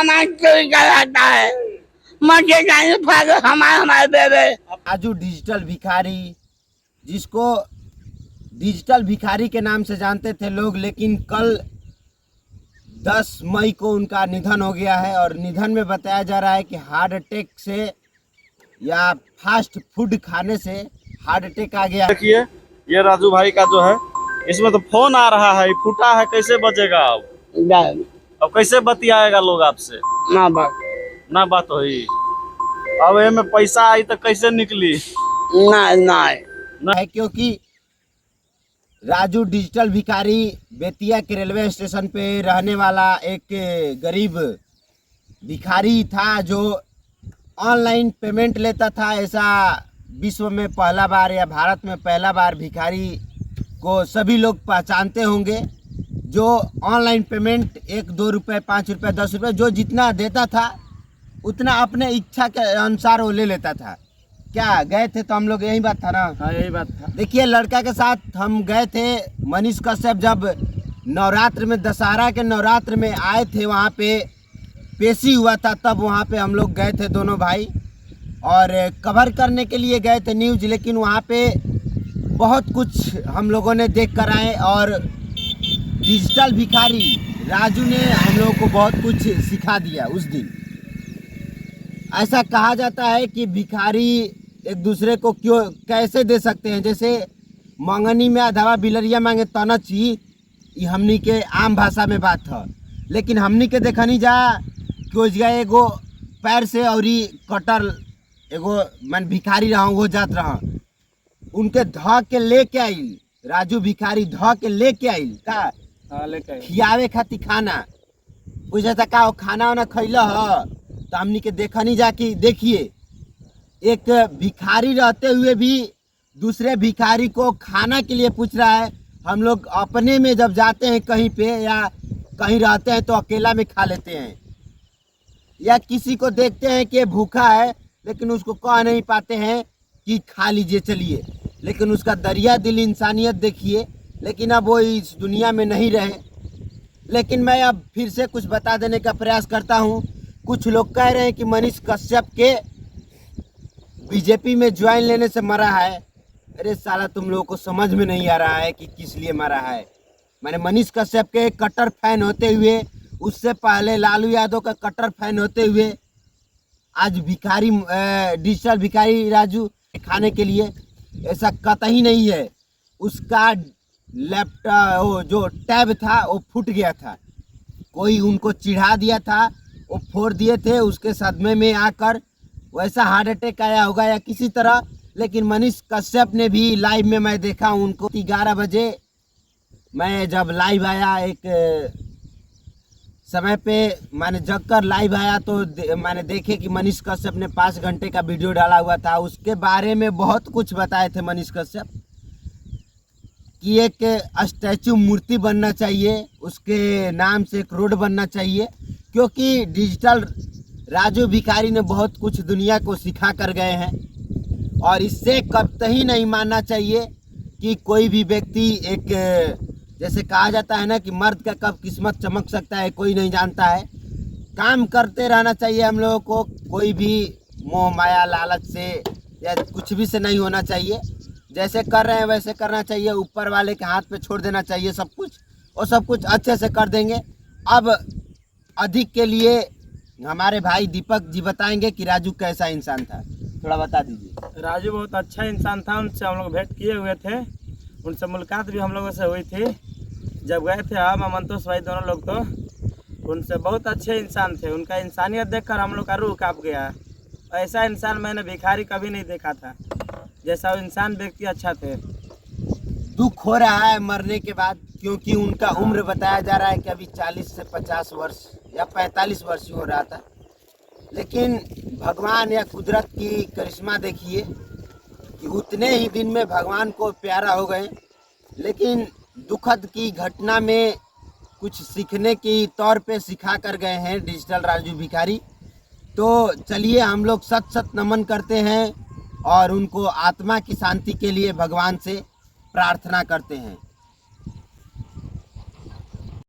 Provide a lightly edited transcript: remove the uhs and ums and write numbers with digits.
सामान चोरी कराता है, मुझे जाने पाएगा हमारे बेबे। राजू डिजिटल भिखारी, जिसको डिजिटल भिखारी के नाम से जानते थे लोग, लेकिन कल 10 मई को उनका निधन हो गया है। और निधन में बताया जा रहा है कि हार्ट अटैक से या फास्ट फूड खाने से हार्ट अटैक आ गया। देखिए ये राजू भाई का जो है, इसमें तो फोन आ रहा है, फूटा है, कैसे बचेगा अब कैसे बतियाएगा लोग आपसे? ना बात हुई, अब ये में पैसा आई तो कैसे निकली? ना है क्योंकि राजू डिजिटल भिखारी बेतिया के रेलवे स्टेशन पे रहने वाला एक गरीब भिखारी था जो ऑनलाइन पेमेंट लेता था। ऐसा विश्व में पहला बार या भारत में पहला बार भिखारी को सभी लोग पहचानते होंगे, जो ऑनलाइन पेमेंट 1-2 रुपये, 5 रुपये, 10 रुपये, जो जितना देता था उतना अपने इच्छा के अनुसार वो ले लेता था। क्या गए थे तो हम लोग, यही बात था ना? हाँ यही बात था। देखिए लड़का के साथ हम गए थे, मनीष कश्यप जब नवरात्र में, दशहरा के नवरात्र में आए थे, वहाँ पे पेशी हुआ था, तब वहाँ पे हम लोग गए थे दोनों भाई, और कवर करने के लिए गए थे न्यूज़। लेकिन वहाँ पे बहुत कुछ हम लोगों ने देख कर आए, और डिजिटल भिखारी राजू ने हम लोगों को बहुत कुछ सिखा दिया उस दिन। ऐसा कहा जाता है कि भिखारी एक दूसरे को क्यों कैसे दे सकते हैं, जैसे मंगनी में अधवा बिलरिया मांगे तनची, ये हमनी के आम भाषा में बात है। लेकिन हमनी के देखनी जा कि गए एगो पैर से और कटर एगो मन भिखारी रहा वो जात रहा, उनके ध के लेके आई राजू भिखारी, ध के लेके आई का खियावे खातिर खाना, बुझता का वो खाना वाना खैला है। तो हमनी के देखनी जा कि देखिए एक भिखारी रहते हुए भी दूसरे भिखारी को खाना के लिए पूछ रहा है। हम लोग अपने में जब जाते हैं कहीं पे या कहीं रहते हैं तो अकेला में खा लेते हैं, या किसी को देखते हैं कि भूखा है लेकिन उसको कह नहीं पाते हैं कि खा लीजिए चलिए, लेकिन उसका दरिया दिल इंसानियत देखिए। लेकिन अब वो इस दुनिया में नहीं रहे। लेकिन मैं अब फिर से कुछ बता देने का प्रयास करता हूँ। कुछ लोग कह रहे हैं कि मनीष कश्यप के बीजेपी में ज्वाइन लेने से मरा है। अरे साला, तुम लोगों को समझ में नहीं आ रहा है कि किस लिए मरा है। मैंने मनीष कश्यप के कट्टर फैन होते हुए, उससे पहले लालू यादव का कट्टर फैन होते हुए, आज भिखारी डिजिटल भिखारी राजू खाने के लिए, ऐसा कतई नहीं है। उसका लैपटॉप वो जो टैब था वो फूट गया था, कोई उनको चिढ़ा दिया था, वो फोड़ दिए थे। उसके सदमे में आकर वैसा हार्ट अटैक आया होगा या किसी तरह। लेकिन मनीष कश्यप ने भी लाइव में मैं देखा उनको 11 बजे मैं जब लाइव आया, एक समय पे मैंने जग कर लाइव आया तो मैंने देखे कि मनीष कश्यप ने 5 घंटे का वीडियो डाला हुआ था। उसके बारे में बहुत कुछ बताए थे मनीष कश्यप कि एक स्टैचू मूर्ति बनना चाहिए, उसके नाम से एक रोड बनना चाहिए, क्योंकि डिजिटल राजू भिखारी ने बहुत कुछ दुनिया को सिखा कर गए हैं। और इससे कतई नहीं मानना चाहिए कि कोई भी व्यक्ति एक, जैसे कहा जाता है ना कि मर्द का कब किस्मत चमक सकता है कोई नहीं जानता है। काम करते रहना चाहिए हम लोगों को, कोई भी मोह माया लालच से या कुछ भी से नहीं होना चाहिए। जैसे कर रहे हैं वैसे करना चाहिए, ऊपर वाले के हाथ पे छोड़ देना चाहिए सब कुछ, और सब कुछ अच्छे से कर देंगे। अब अधिक के लिए हमारे भाई दीपक जी बताएंगे कि राजू कैसा इंसान था, थोड़ा बता दीजिए। राजू बहुत अच्छा इंसान था, उनसे हम लोग भेंट किए हुए थे, उनसे मुलाकात भी हम लोगों से हुई थी जब गए थे हम अमंतोष भाई दोनों लोग। तो उनसे बहुत अच्छे इंसान थे, उनका इंसानियत देखकर हम लोग का रूह काँप गया। ऐसा इंसान मैंने भिखारी कभी नहीं देखा था, जैसा वो इंसान व्यक्ति अच्छा थे। दुख हो रहा है मरने के बाद, क्योंकि उनका उम्र बताया जा रहा है कि अभी 40 से 50 वर्ष या 45 वर्ष हो रहा था। लेकिन भगवान या कुदरत की करिश्मा देखिए कि उतने ही दिन में भगवान को प्यारा हो गए। लेकिन दुखद की घटना में कुछ सीखने की तौर पे सिखा कर गए हैं डिजिटल राजू भिखारी। तो चलिए हम लोग सत नमन करते हैं और उनको आत्मा की शांति के लिए भगवान से प्रार्थना करते हैं।